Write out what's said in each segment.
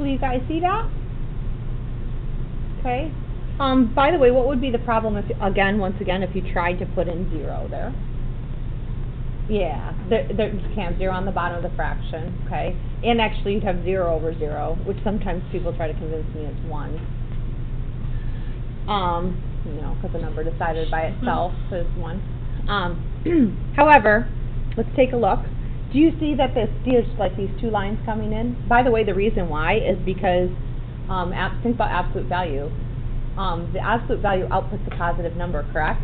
hopefully you guys see that. Okay. By the way, what would be the problem if, once again, if you tried to put in 0 there? Yeah, there you can't have 0 on the bottom of the fraction, okay? And actually you'd have 0 over 0, which sometimes people try to convince me is 1. You know, because the number decided by itself is 1. However, let's take a look. Do you see that there's like these 2 lines coming in? By the way, the reason why is because, think about absolute value. The absolute value outputs a positive number, correct?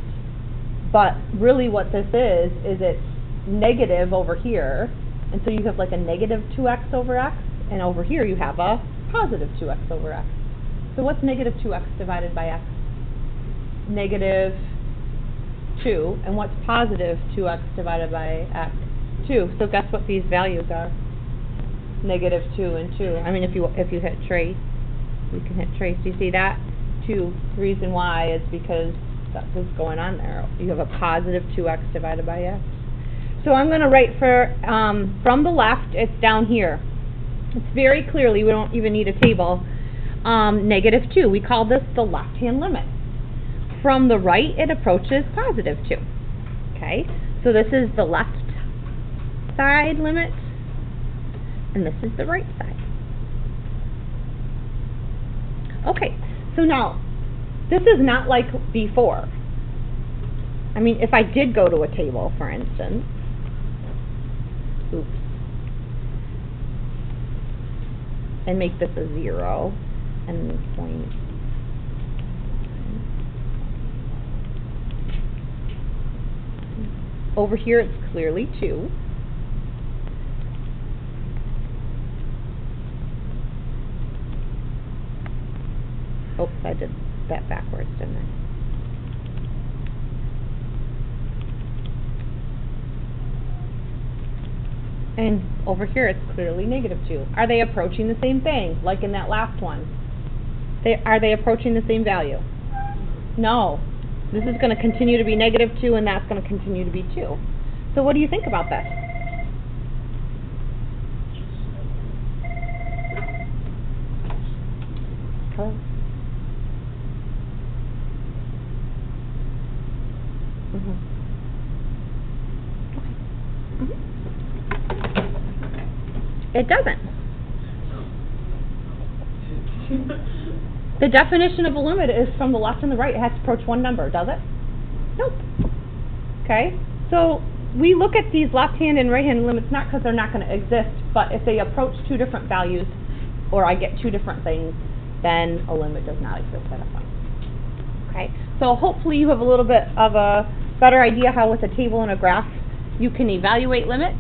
But really what this is it's negative over here, and so you have like a negative 2x over x, and over here you have a positive 2x over x. So what's negative 2x divided by x? Negative 2. And what's positive 2x divided by x? 2. So guess what these values are? Negative 2 and 2. I mean, if you hit trace, you can hit trace. Do you see that? 2. The reason why is because that's what's going on there. You have a positive 2x divided by x. So I'm going to write for, from the left, it's down here. It's very clearly, we don't even need a table, negative 2. We call this the left-hand limit. From the right, it approaches positive 2. Okay, so this is the left side limit, and this is the right side. Okay, so now, this is not like before. I mean, if I did go to a table, for instance, oops, and make this a 0, and point. Over here, it's clearly 2. Oops, I did that backwards, didn't I? And over here, it's clearly negative 2. Are they approaching the same thing, like in that last one? Are they approaching the same value? No. This is going to continue to be negative 2, and that's going to continue to be 2. So what do you think about this? Hello? It doesn't. The definition of a limit is from the left and the right. It has to approach one number, does it? Nope. Okay? So we look at these left-hand and right-hand limits not because they're not going to exist, but if they approach 2 different values, or I get 2 different things, then a limit does not exist at a point. Okay? So hopefully you have a little bit of a better idea how with a table and a graph you can evaluate limits.